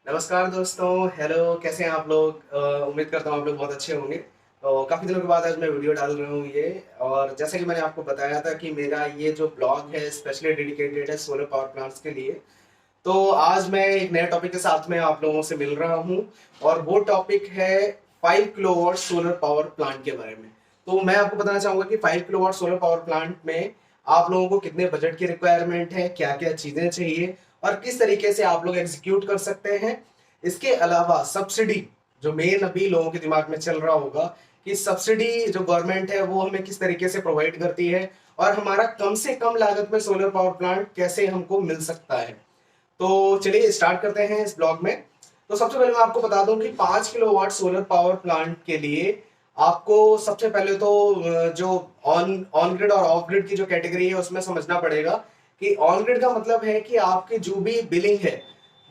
नमस्कार दोस्तों। हेलो, कैसे हैं आप लोग? उम्मीद करता हूँ आप लोग बहुत अच्छे होंगे। तो काफ़ी दिनों के बाद आज मैं वीडियो डाल रहा हूँ ये। और जैसे कि मैंने आपको बताया था कि मेरा ये जो ब्लॉग है स्पेशली डेडिकेटेड है सोलर पावर प्लांट्स के लिए। तो आज मैं एक नए टॉपिक के साथ में आप लोगों से मिल रहा हूँ। और वो टॉपिक है 5 किलोवाट सोलर पावर प्लांट के बारे में। तो मैं आपको बताना चाहूंगा कि 5 किलोवाट सोलर पावर प्लांट में आप लोगों को कितने बजट की रिक्वायरमेंट है, क्या क्या चीजें चाहिए और किस तरीके से आप लोग एग्जीक्यूट कर सकते हैं। इसके अलावा सब्सिडी, जो मेन अभी लोगों के दिमाग में चल रहा होगा कि सब्सिडी जो गवर्नमेंट है वो हमें किस तरीके से प्रोवाइड करती है और हमारा कम से कम लागत में सोलर पावर प्लांट कैसे हमको मिल सकता है। तो चलिए स्टार्ट करते हैं इस ब्लॉग में। तो सबसे पहले मैं आपको बता दूं कि 5 किलोवाट सोलर पावर प्लांट के लिए आपको सबसे पहले तो जो ऑन ऑन ग्रिड और ऑफ ग्रिड की जो कैटेगरी है उसमें समझना पड़ेगा कि ऑन ग्रिड का मतलब है कि आपकी जो भी बिलिंग है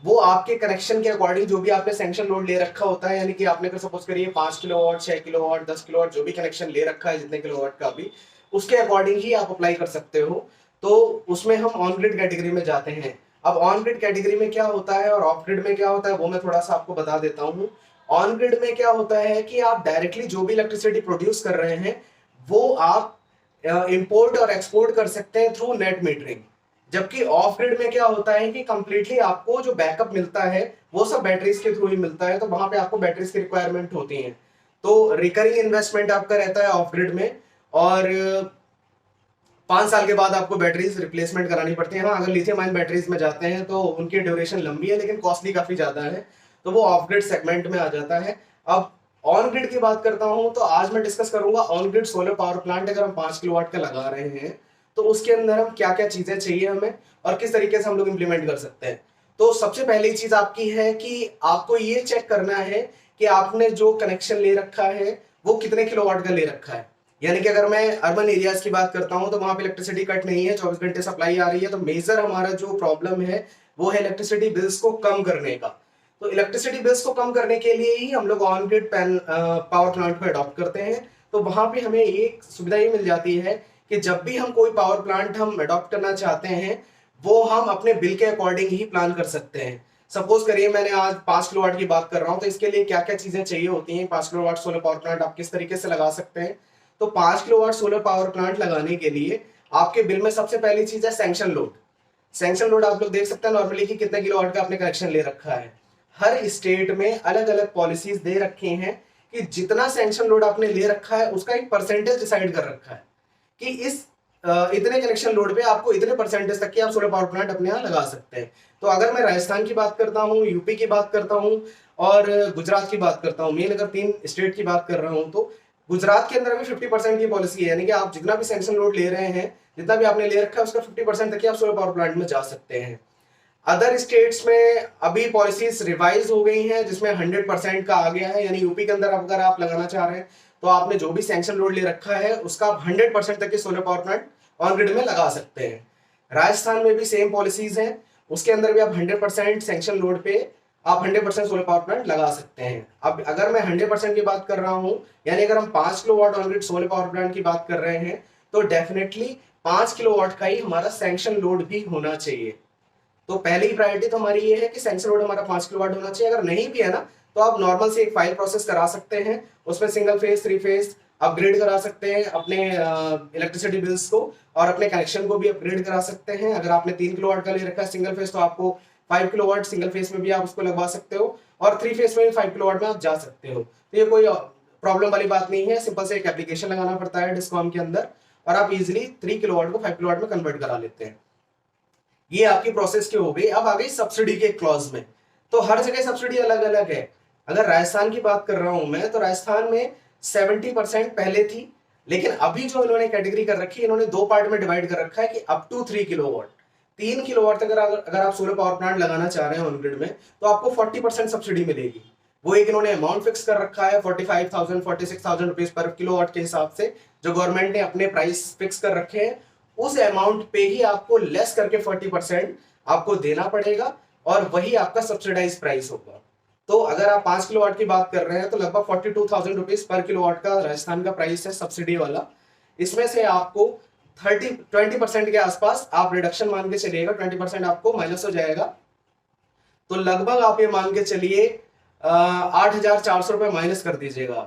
वो आपके कनेक्शन के अकॉर्डिंग जो भी आपने सैंक्शन लोड ले रखा होता है, यानी कि आपने अगर सपोज करिए 5 किलोवाट, 6 किलोवाट, 10 किलोवाट जो भी कनेक्शन ले रखा है जितने किलोवाट का भी, उसके अकॉर्डिंग ही आप अप्लाई कर सकते हो। तो उसमें हम ऑन ग्रिड कैटेगरी में जाते हैं। अब ऑन ग्रिड कैटेगरी में क्या होता है और ऑफ ग्रिड में क्या होता है वो मैं थोड़ा सा आपको बता देता हूँ। ऑन ग्रिड में क्या होता है कि आप डायरेक्टली जो भी इलेक्ट्रिसिटी प्रोड्यूस कर रहे हैं वो आप इंपोर्ट और एक्सपोर्ट कर सकते हैं थ्रू नेट मीटरिंग। जबकि ऑफ ग्रिड में क्या होता है कि कंप्लीटली आपको जो बैकअप मिलता है वो सब बैटरीज के थ्रू ही मिलता है, तो वहां पे आपको बैटरीज की रिक्वायरमेंट होती है। तो रिकरिंग इन्वेस्टमेंट आपका रहता है ऑफ ग्रिड में। और 5 साल के बाद आपको बैटरीज रिप्लेसमेंट करानी पड़ती है। हाँ, अगर लिथियम आयन बैटरीज में जाते हैं तो उनकी ड्यूरेशन लंबी है लेकिन कॉस्टली काफी ज्यादा है, तो वो ऑफ ग्रिड सेगमेंट में आ जाता है। अब ऑन ग्रिड की बात करता हूं तो आज मैं डिस्कस करूंगा on grid solar power plant अगर हम 5 किलोवाट का लगा रहे हैं तो उसके अंदर हम क्या क्या चीजें चाहिए हमें और किस तरीके से हम लोग इंप्लीमेंट कर सकते हैं। तो सबसे पहली चीज आपकी है कि आपको ये चेक करना है कि आपने जो कनेक्शन ले रखा है वो कितने किलोवाट का ले रखा है। यानी कि अगर मैं अर्बन एरियाज की बात करता हूं तो वहां पे इलेक्ट्रिसिटी कट नहीं है, 24 घंटे सप्लाई आ रही है। तो मेजर हमारा जो प्रॉब्लम है वो है इलेक्ट्रिसिटी बिल्स को कम करने का। तो इलेक्ट्रिसिटी बिल्स को कम करने के लिए ही हम लोग ऑन ग्रिड पावर प्लांट को अडॉप्ट करते हैं। तो वहां पे हमें एक सुविधा ये मिल जाती है कि जब भी हम कोई पावर प्लांट हम अडॉप्ट करना चाहते हैं वो हम अपने बिल के अकॉर्डिंग ही प्लान कर सकते हैं। सपोज करिए मैंने आज 5 किलोवाट की बात कर रहा हूं तो इसके लिए क्या क्या चीजें चाहिए होती हैं, 5 किलोवाट सोलर पावर प्लांट आप किस तरीके से लगा सकते हैं। तो 5 किलोवाट सोलर पावर प्लांट लगाने के लिए आपके बिल में सबसे पहली चीज है सैंक्शन लोड। सैंक्शन लोड आप लोग देख सकते हैं नॉर्मली कि कितने किलोवाट का आपने कनेक्शन ले रखा है। हर स्टेट में अलग अलग पॉलिसीज दे रखी हैं कि जितना सैंक्शन लोड आपने ले रखा है उसका एक परसेंटेज डिसाइड कर रखा है कि इस इतने कनेक्शन लोड पे आपको इतने परसेंटेज तक की आप सोलर पावर प्लांट अपने यहाँ लगा सकते हैं। तो अगर मैं राजस्थान की बात करता हूँ, यूपी की बात करता हूँ और गुजरात की बात करता हूँ, मेन अगर 3 स्टेट की बात कर रहा हूँ तो गुजरात के अंदर भी 50% की पॉलिसी है। यानी कि आप जितना भी सैंक्शन लोड ले रहे हैं, जितना भी आपने ले रखा है उसका 50% तक ही आप सोलर पावर प्लांट में जा सकते हैं। अदर स्टेट्स में अभी पॉलिसीज रिवाइज हो गई हैं जिसमें 100% का आ गया है। यानी यूपी के अंदर अगर आप लगाना चाह रहे हैं तो आपने जो भी सैंक्शन लोड ले रखा है उसका आप 100% तक के solar power plant on grid में लगा सकते हैं। राजस्थान में भी सेम पॉलिसीज हैं, उसके अंदर भी आप 100% सैंक्शन लोड पे आप 100% सोलर पावर प्लांट लगा सकते हैं। अब अगर मैं 100% की बात कर रहा हूं, यानी अगर हम 5 kilowatt on grid solar power plant की बात कर रहे हैं तो डेफिनेटली 5 किलोवाट का ही हमारा सैंक्शन लोड भी होना चाहिए। तो पहली प्रायोरिटी तो हमारी ये है कि सेंसर लोड हमारा 5 किलोवाट होना चाहिए। अगर नहीं भी है ना तो आप नॉर्मल से एक फाइल प्रोसेस करा सकते हैं, उसमें सिंगल फेज, 3 फेज अपग्रेड करा सकते हैं अपने इलेक्ट्रिसिटी बिल्स को और अपने कनेक्शन को भी अपग्रेड करा सकते हैं। अगर आपने 3 किलोवाट का ले रखा है सिंगल फेज तो आपको 5 किलोवाट सिंगल फेज में भी आप उसको लगवा सकते हो और 3 फेज में भी 5 किलोवाट में आप जा सकते हो। तो ये कोई प्रॉब्लम वाली बात नहीं है, सिंपल से एक एप्लीकेशन लगाना पड़ता है डिस्कॉम के अंदर और आप इजिली 3 किलोवाट को 5 किलोवाट में कन्वर्ट करा लेते हैं। ये आपकी प्रोसेस की हो गई। अब आ गई सब्सिडी के क्लॉज में। तो हर जगह सब्सिडी अलग अलग है। अगर राजस्थान की बात कर रहा हूं मैं तो राजस्थान में 70% पहले थी, लेकिन अभी जो इन्होंने कैटेगरी कर रखी है, इन्होंने 2 पार्ट में डिवाइड कर रखा है कि अप टू 3 किलोवाट, 3 किलोवाट तक अगर आप सोलर पावर प्लांट लगाना चाह रहे हैं ऑन ग्रिड में तो आपको 40% सब्सिडी मिलेगी। वो एक इन्होंने अमाउंट फिक्स कर रखा है 45,000 46,000 रुपीज पर किलोवाट के हिसाब से, जो गवर्नमेंट ने अपने प्राइस फिक्स कर रखे हैं। उस अमाउंट पे ही आपको लेस करके 40% आपको देना पड़ेगा और वही आपका सब्सिडाइज प्राइस होगा। तो अगर आप 5 किलोवाट की बात कर रहे हैं तो लगभग 42,000 रुपीज पर किलोवाट का राजस्थान का प्राइस है सब्सिडी वाला। इसमें से आपको 20% के आसपास आप रिडक्शन मान के चलिएगा, 20% आपको माइनस हो जाएगा। तो लगभग आप ये मान के चलिए 8,400 रुपये माइनस कर दीजिएगा,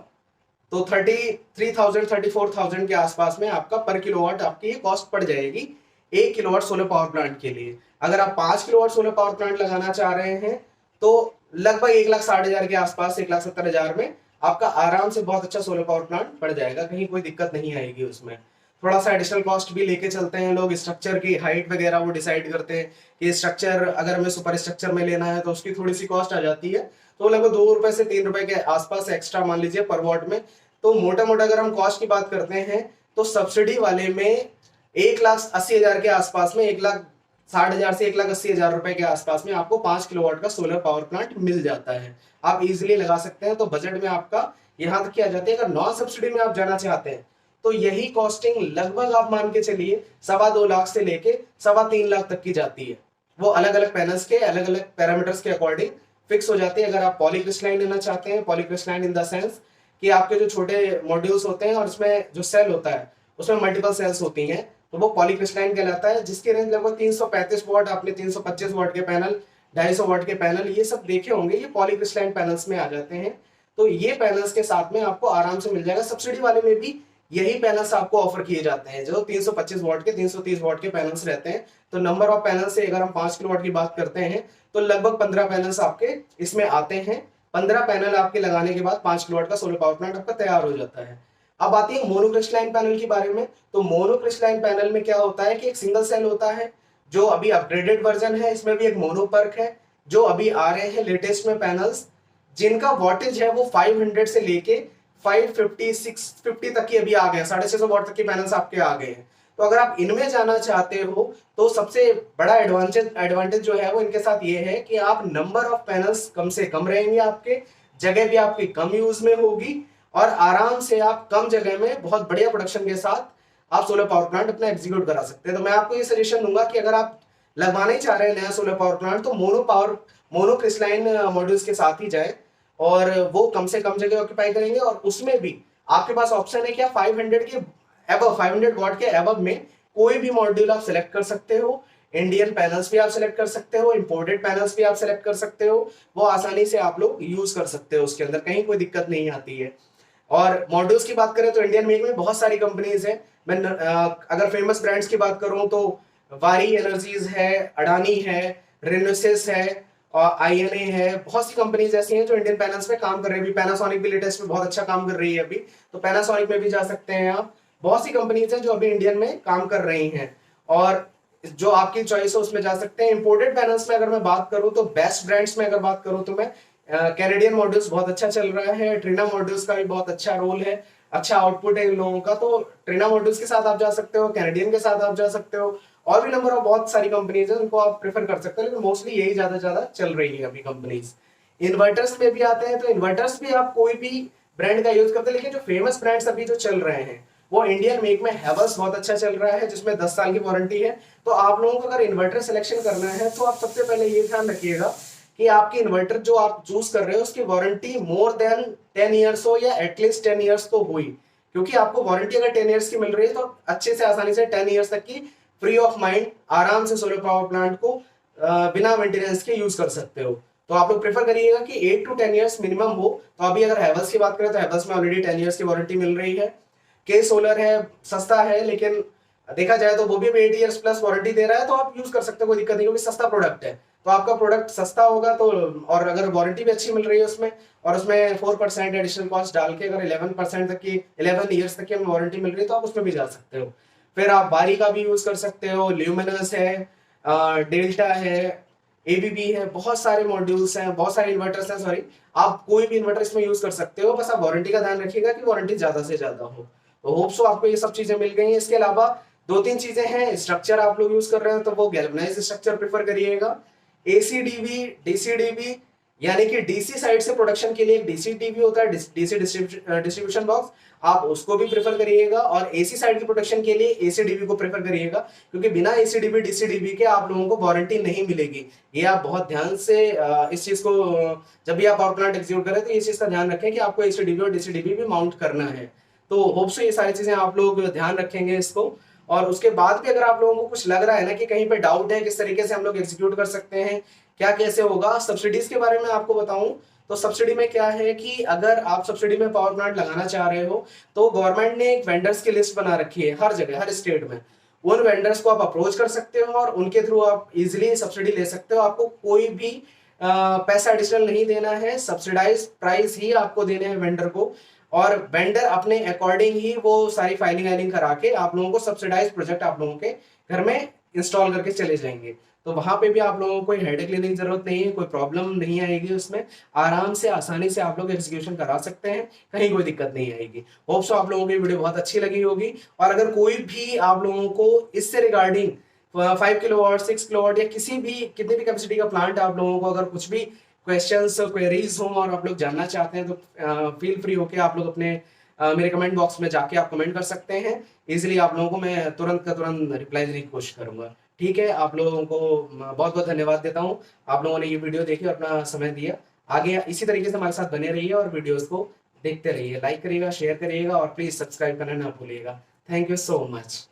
तो 33,000 34,000 के आसपास में आपका पर किलोवाट आपकी ये कॉस्ट पड़ जाएगी 1 किलोवाट सोलर पावर प्लांट के लिए। अगर आप 5 किलोवाट सोलर पावर प्लांट लगाना चाह रहे हैं तो लगभग 1,60,000 के आसपास, 1,70,000 में आपका आराम से बहुत अच्छा सोलर पावर प्लांट पड़ जाएगा, कहीं कोई दिक्कत नहीं आएगी उसमें। थोड़ा सा एडिशनल कॉस्ट भी लेके चलते हैं लोग, स्ट्रक्चर की हाइट वगैरह वो डिसाइड करते हैं कि स्ट्रक्चर अगर हमें सुपर स्ट्रक्चर में लेना है तो उसकी थोड़ी सी कॉस्ट आ जाती है, तो लगभग 2 रुपए से 3 रुपए के आसपास एक्स्ट्रा मान लीजिए पर वॉट में। तो मोटा मोटा अगर हम कॉस्ट की बात करते हैं तो सब्सिडी वाले में 1,80,000 के आसपास में, 1,60,000 से 1,80,000 रुपए के आसपास में आपको 5 किलोवाट का सोलर पावर प्लांट मिल जाता है। आप इजीली लगा सकते हैं। तो बजट में आपका यहां तक की आ जाती है। अगर नॉन सब्सिडी में आप जाना चाहते हैं तो यही कॉस्टिंग लगभग आप मान के चलिए 2.25 लाख से लेके 3.25 लाख तक की जाती है। वो अलग अलग पैनल्स के अलग अलग पैरामीटर्स के अकॉर्डिंग फिक्स हो जाती है। अगर आप पॉलीक्रिस्टलाइन लेना चाहते हैं, पॉलीक्रिस्टलाइन इन द सेंस कि आपके जो छोटे मॉड्यूल्स होते हैं और उसमें जो सेल होता है उसमें मल्टीपल सेल्स होती हैं, तो वो पॉलीक्रिस्टलाइन कहलाता है, जिसकी रेंज लगभग 335 वाट, आपने 325 वाट के पैनल, 250 वाट के पैनल ये सब देखे होंगे, ये पॉलीक्रिस्टलाइन पैनल्स में आ जाते हैं। तो ये पैनल्स के साथ में आपको आराम से मिल जाएगा। सब्सिडी वाले में भी यही पैनल्स आपको ऑफर किए जाते हैं, जो 325 वाट के 330 वाट के पैनल्स रहते हैं। तो नंबर ऑफ पैनल से अगर हम 5 किलोवाट की बात करते हैं तो लगभग 15 पैनल्स आपके इसमें आते हैं। 15 पैनल आपके लगाने के बाद 5 किलोवाट का सोलर पावर प्लांट आपका तैयार हो जाता है। अब आती है मोनोक्रिस्टलाइन पैनल के बारे में। तो मोनोक्रिस्टलाइन पैनल में क्या होता है कि एक सिंगल सेल होता है, जो अभी अपग्रेडेड वर्जन है, इसमें भी एक मोनोपर्क है, जो अभी आ रहे हैं लेटेस्ट में पैनल्स, जिनका वॉटेज है वो 500 से लेके 550 650 तक की अभी आ गए, 650 वाट तक के पैनल्स आपके आ गए हैं। तो अगर आप इनमें जाना चाहते हो तो सबसे बड़ा एडवांटेज जो है वो इनके साथ ये है कि आप नंबर ऑफ पैनल्स कम से कम रहेंगे, आपके जगह भी आपकी कम यूज में होगी और आराम से आप कम जगह में बहुत बढ़िया प्रोडक्शन के साथ आप सोलर पावर प्लांट अपना एग्जीक्यूट करा सकते हैं। तो मैं आपको ये सजेशन दूंगा कि अगर आप लगवाना ही चाह रहे हैं नया सोलर पावर प्लांट तो मोनोक्रिस्टलाइन मॉड्यूल्स के साथ ही जाए, और वो कम से कम जगह ऑक्यूपाई करेंगे। और उसमें भी आपके पास ऑप्शन है कि आप 500 के एबव, 500 वाट के एबव में कोई भी मॉड्यूल आप सिलेक्ट कर सकते हो। इंडियन पैनल्स भी आप सिलेक्ट कर सकते हो, इंपोर्टेड पैनल्स भी आप सिलेक्ट कर सकते हो। वो आसानी से आप लोग यूज कर सकते हो, उसके अंदर कहीं कोई दिक्कत नहीं आती है। और मॉड्यूल्स की बात करें तो इंडियन मेक में बहुत सारी कंपनीज हैं। मैं अगर फेमस ब्रांड्स की बात करूं तो वारी एनर्जीज है, अडानी है, रेनोसिस है और INA है। बहुत सी कंपनीज ऐसी हैं जो इंडियन पैनल्स में काम कर रही है। अभी पैनासोनिक भी लेटेस्ट में बहुत अच्छा काम कर रही है अभी, तो पैनासोनिक में भी जा सकते हैं आप। बहुत सी कंपनीज हैं जो अभी इंडियन में काम कर रही हैं और जो आपकी चॉइस है उसमें जा सकते हैं। इंपोर्टेड पैनल्स में अगर मैं बात करूं तो बेस्ट ब्रांड्स में अगर बात करूं तो मैं कैनेडियन मॉड्यूल्स बहुत अच्छा चल रहा है, ट्रिना मॉड्यूल्स का भी बहुत अच्छा रोल है, अच्छा आउटपुट है इन लोगों का। तो ट्रिना मॉड्यूल्स के साथ आप जा सकते हो, कैनेडियन के साथ आप जा सकते हो, और भी नंबर ऑफ बहुत सारी कंपनीज है उनको आप प्रेफर कर सकते हो, लेकिन मोस्टली यही ज्यादा चल रही है अभी कंपनीज। इन्वर्टर्स में भी आते हैं तो इन्वर्टर्स भी आप कोई भी ब्रांड का यूज करते हैं, लेकिन जो फेमस ब्रांड्स अभी जो चल रहे हैं वो इंडियन मेक में हैवेल्स बहुत अच्छा चल रहा है, जिसमें 10 साल की वारंटी है। तो आप लोगों को अगर इन्वर्टर सिलेक्शन करना है तो आप सबसे पहले ये ध्यान रखिएगा कि आपकी इन्वर्टर जो आप चूज कर रहे हो उसकी वारंटी मोर देन 10 ईयर्स हो या एटलीस्ट 10 ईयर्स तो हुई, क्योंकि आपको वारंटी अगर 10 ईयर्स की मिल रही है तो अच्छे से आसानी से 10 ईयर्स तक की फ्री ऑफ माइंड आराम से सोलर पावर प्लांट को बिना मेंटेनेंस के यूज कर सकते हो। तो आप लोग प्रेफर करिएगा कि 8 to 10 ईयर्स मिनिमम हो। तो अभी अगर हैवेल्स की बात करें तो हैवेल्स में ऑलरेडी 10 ईयर्स की वारंटी मिल रही है। के सोलर है, सस्ता है, लेकिन देखा जाए तो वो भी 8 ईयर्स प्लस वारंटी दे रहा है, तो आप यूज कर सकते हो, कोई दिक्कत नहीं, क्योंकि सस्ता प्रोडक्ट है। तो आपका प्रोडक्ट सस्ता होगा तो, और अगर वारंटी भी अच्छी मिल रही है उसमें, और उसमें 4% एडिशनल कॉस्ट डाल के अगर 11% तक की 11 ईयर्स तक की हमें वारंटी मिल रही है तो आप उसमें भी जा सकते हो। फिर आप बारी का भी यूज कर सकते हो, ल्यूमिनस है, डेल्टा है, ABB है, बहुत सारे मॉड्यूल्स हैं, बहुत सारे इन्वर्टर्स हैं, सॉरी, आप कोई भी इन्वर्टर इसमें यूज कर सकते हो। बस आप वारंटी का ध्यान रखिएगा कि वारंटी ज्यादा से ज्यादा हो। तो होप सो आपको ये सब चीजें मिल गई हैं। इसके अलावा 2-3 चीजें हैं। स्ट्रक्चर आप लोग यूज कर रहे हैं तो वो गैल्वेनाइज्ड स्ट्रक्चर प्रेफर करिएगा। ACDB, DCDB यानी कि DC साइड से प्रोडक्शन के लिए एक DCDB होता है, DC डिस्ट्रीब्यूशन बॉक्स, आप उसको भी प्रेफर करिएगा। और AC साइड की प्रोडक्शन के लिए ACDB को प्रेफर करिएगा, क्योंकि बिना ACDB DCDB के आप लोगों को वारंटी नहीं मिलेगी। ये आप बहुत ध्यान से इस चीज को, जब भी आप पावर प्लांट एग्जीक्यूट करें तो इस चीज का ध्यान रखें कि आपको ACDB और DCDB भी माउंट करना है। तो होप से ये सारी चीजें आप लोग ध्यान रखेंगे इसको। और उसके बाद भी अगर आप लोगों को कुछ लग रहा है ना कि कहीं पे डाउट है किस तरीके से हम लोग एग्जीक्यूट कर सकते हैं, क्या कैसे होगा। सब्सिडीज के बारे में आपको बताऊं तो सब्सिडी में क्या है कि अगर आप सब्सिडी में पावर प्लांट लगाना चाह रहे हो तो गवर्नमेंट ने एक वेंडर्स की लिस्ट बना रखी है हर जगह, हर स्टेट में। उन वेंडर्स को आप अप्रोच कर सकते हो और उनके थ्रू आप इजिली सब्सिडी ले सकते हो। आपको कोई भी पैसा एडिशनल नहीं देना है, सब्सिडाइज प्राइस ही आपको देने हैं वेंडर को, और वेंडर अपने अकॉर्डिंग ही वो सारी फाइलिंग वाइलिंग करा के आप लोगों को सब्सिडाइज प्रोजेक्ट आप लोगों के घर में इंस्टॉल करके चले जाएंगे। तो वहां पे भी आप लोगों को कोई हेडेक लेने की जरूरत नहीं है, कोई प्रॉब्लम नहीं आएगी उसमें। आराम से आसानी से आप लोग एग्जीक्यूशन करा सकते हैं, कहीं कोई दिक्कत नहीं आएगी। होप सो आप लोगों को ये वीडियो बहुत अच्छी लगी होगी। और अगर कोई भी आप लोगों को इससे रिगार्डिंग 5 किलोवाट 6 किलोवाट या किसी भी कितनी भी कैपेसिटी का प्लांट आप लोगों को अगर कुछ भी क्वेश्चंस क्वेरीज हो और आप लोग जानना चाहते हैं तो फील फ्री होके आप लोग अपने मेरे कमेंट बॉक्स में जाके आप कमेंट कर सकते हैं। इजीली आप लोगों को मैं तुरंत का तुरंत रिप्लाई देने की कोशिश करूंगा। ठीक है, आप लोगों को बहुत बहुत धन्यवाद देता हूँ। आप लोगों ने ये वीडियो देखी और अपना समय दिया। आगे इसी तरीके से हमारे साथ बने रहिए और वीडियोस को देखते रहिए, लाइक करिएगा, शेयर करिएगा और प्लीज सब्सक्राइब करना ना भूलिएगा। Thank you so much.